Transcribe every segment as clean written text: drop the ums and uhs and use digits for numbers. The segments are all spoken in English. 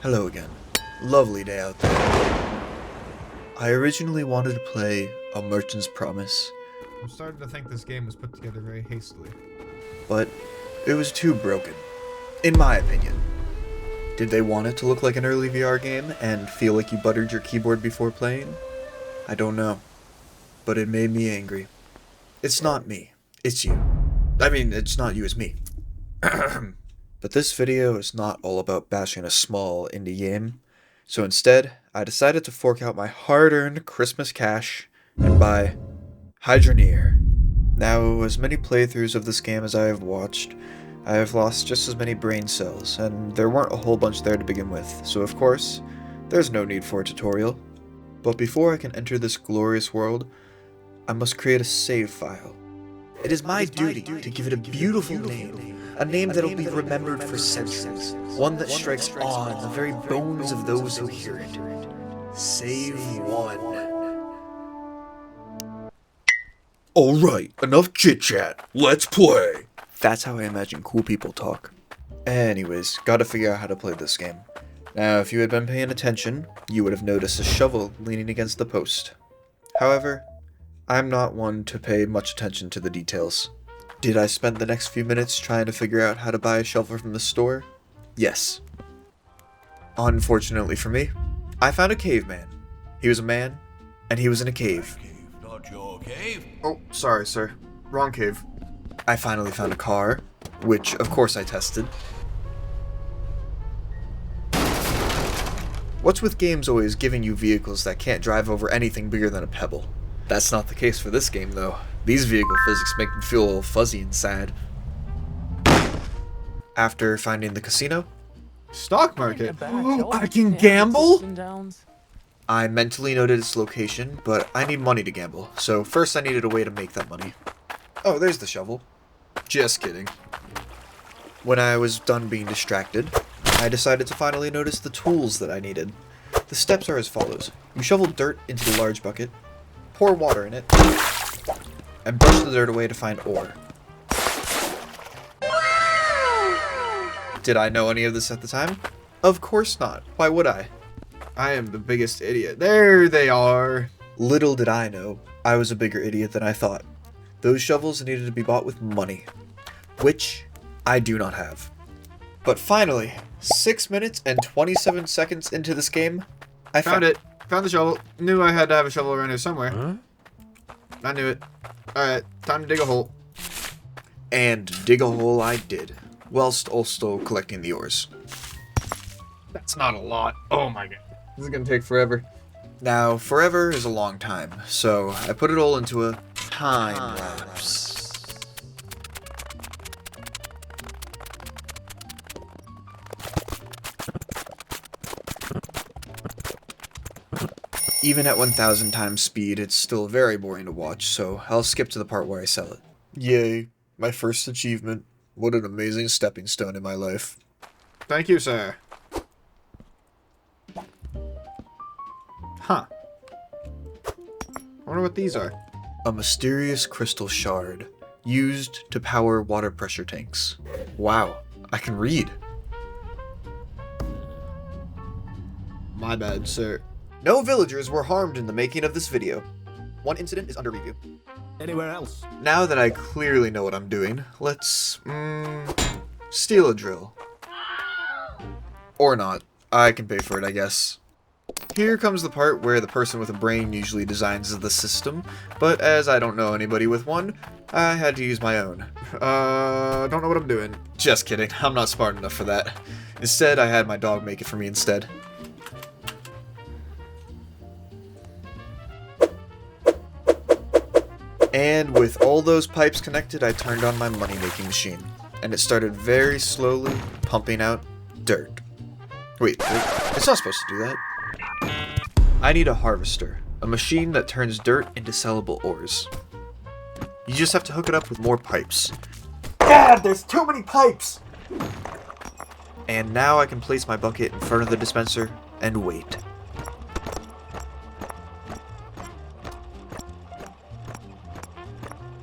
Hello again. Lovely day out there. I originally wanted to play A Merchant's Promise, I'm starting to think this game was put together very hastily. but it was too broken, in my opinion. Did they want it to look like an early VR game and feel like you buttered your keyboard before playing? I don't know, but it made me angry. It's not me, it's you. I mean, it's not you, it's me. But this video is not all about bashing a small indie game, so instead, I decided to fork out my hard-earned Christmas cash and buy Hydroneer. Now, as many playthroughs of this game as I have watched, I have lost just as many brain cells, and there weren't a whole bunch there to begin with, so of course, there's no need for a tutorial. But before I can enter this glorious world, I must create a save file. It is my duty to give it a beautiful name, a name that'll be remembered for centuries, one that strikes awe in the very bones of those who hear it. Save One. Alright, enough chit-chat, let's play! That's how I imagine cool people talk. Anyways, gotta figure out how to play this game. Now, if you had been paying attention, you would have noticed a shovel leaning against the post. However, I'm not one to pay much attention to the details. Did I spend the next few minutes trying to figure out how to buy a shovel from the store? Yes. Unfortunately for me, I found a caveman. He was a man, and he was in a cave. Not your cave. Oh, sorry, sir. Wrong cave. I finally found a car, which of course I tested. What's with games always giving you vehicles that can't drive over anything bigger than a pebble? That's not the case for this game, though. These vehicle physics make me feel a little fuzzy and sad. After finding the casino, Stock market? Oh, I can gamble? I mentally noted its location, but I need money to gamble, so first I needed a way to make that money. Oh, there's the shovel. Just kidding. When I was done being distracted, I decided to finally notice the tools that I needed. The steps are as follows. You shovel dirt into the large bucket, pour water in it, and brush the dirt away to find ore. Did I know any of this at the time? Of course not. Why would I? I am the biggest idiot. There they are. Little did I know, I was a bigger idiot than I thought. Those shovels needed to be bought with money, which I do not have. But finally, 6 minutes and 27 seconds into this game, I Found it. Found the shovel. Knew I had to have a shovel around here somewhere. Huh? I knew it. Alright, time to dig a hole. And dig a hole I did, whilst also collecting the ores. That's not a lot. Oh my god. This is gonna take forever. Now, forever is a long time, so I put it all into a time lapse. Even at 1,000 times speed, it's still very boring to watch, so I'll skip to the part where I sell it. Yay, my first achievement. What an amazing stepping stone in my life. Thank you, sir. Huh. I wonder what these are. A mysterious crystal shard, used to power water pressure tanks. Wow, I can read. My bad, sir. No villagers were harmed in the making of this video. One incident is under review. Anywhere else? Now that I clearly know what I'm doing, let's, steal a drill. Or not. I can pay for it, I guess. Here comes the part where the person with a brain usually designs the system, but as I don't know anybody with one, I had to use my own. Don't know what I'm doing. Just kidding, I'm not smart enough for that. Instead, I had my dog make it for me instead. And with all those pipes connected, I turned on my money-making machine, and it started very slowly pumping out dirt. Wait, it's not supposed to do that. I need a harvester, a machine that turns dirt into sellable ores. You just have to hook it up with more pipes. God, there's too many pipes! And now I can place my bucket in front of the dispenser and wait.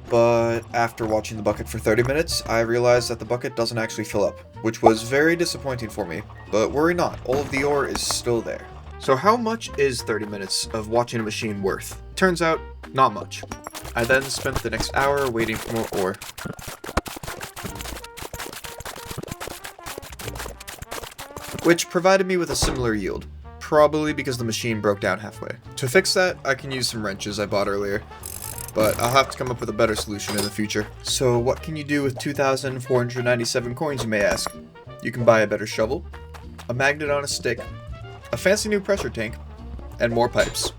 But after watching the bucket for 30 minutes, I realized that the bucket doesn't actually fill up. which was very disappointing for me, but worry not, all of the ore is still there. So how much is 30 minutes of watching a machine worth? Turns out, not much. I then spent the next hour waiting for more ore. Which provided me with a similar yield, probably because the machine broke down halfway. To fix that, I can use some wrenches I bought earlier, but I'll have to come up with a better solution in the future. So what can you do with 2,497 coins, you may ask? You can buy a better shovel, a magnet on a stick, a fancy new pressure tank, and more pipes.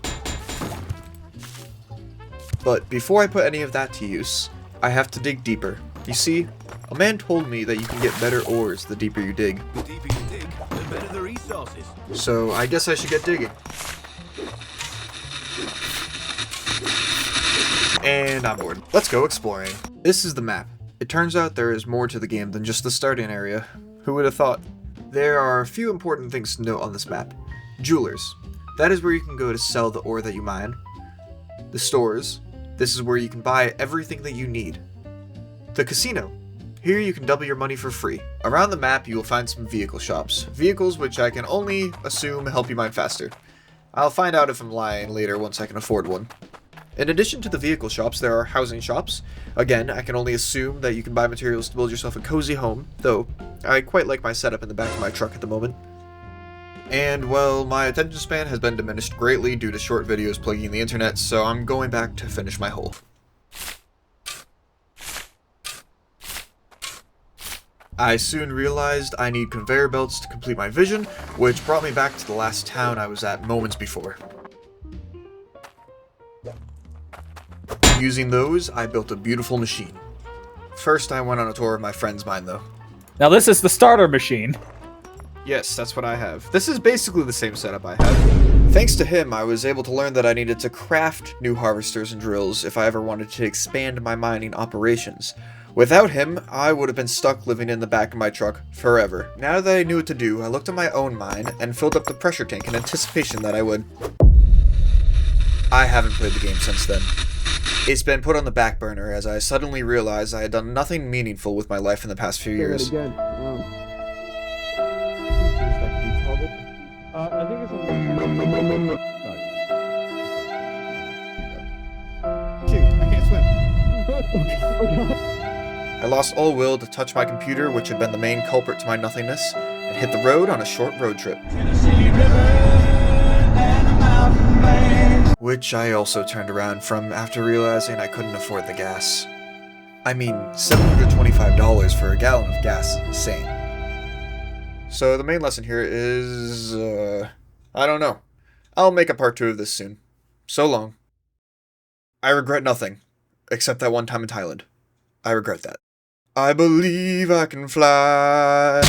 But before I put any of that to use, I have to dig deeper. You see, a man told me that you can get better ores the deeper you dig. The deeper you dig, the better the resources. So I guess I should get digging. And I'm bored. Let's go exploring. This is the map. It turns out there is more to the game than just the starting area. Who would have thought? There are a few important things to note on this map. Jewelers. That is where you can go to sell the ore that you mine. The stores. This is where you can buy everything that you need. The casino. Here you can double your money for free. Around the map you will find some vehicle shops. Vehicles which I can only assume help you mine faster. I'll find out if I'm lying later once I can afford one. In addition to the vehicle shops, there are housing shops. Again, I can only assume that you can buy materials to build yourself a cozy home, though I quite like my setup in the back of my truck at the moment. And, well, my attention span has been diminished greatly due to short videos plaguing the internet, so I'm going back to finish my hole. I soon realized I need conveyor belts to complete my vision, which brought me back to the last town I was at moments before. Using those, I built a beautiful machine. First, I went on a tour of my friend's mine, though. Now this is the starter machine. Yes, that's what I have. This is basically the same setup I have. Thanks to him, I was able to learn that I needed to craft new harvesters and drills if I ever wanted to expand my mining operations. Without him, I would have been stuck living in the back of my truck forever. Now that I knew what to do, I looked at my own mine and filled up the pressure tank in anticipation that I would. I haven't played the game since then. It's been put on the back burner as I suddenly realized I had done nothing meaningful with my life in the past few years. I think it's Shoot, I can't swim. I lost all will to touch my computer, which had been the main culprit to my nothingness, and hit the road on a short road trip. Which I also turned around from after realizing I couldn't afford the gas. I mean, $725 for a gallon of gas is insane. So the main lesson here is, I don't know. I'll make a part 2 of this soon. So long. I regret nothing, except that one time in Thailand. I regret that. I believe I can fly.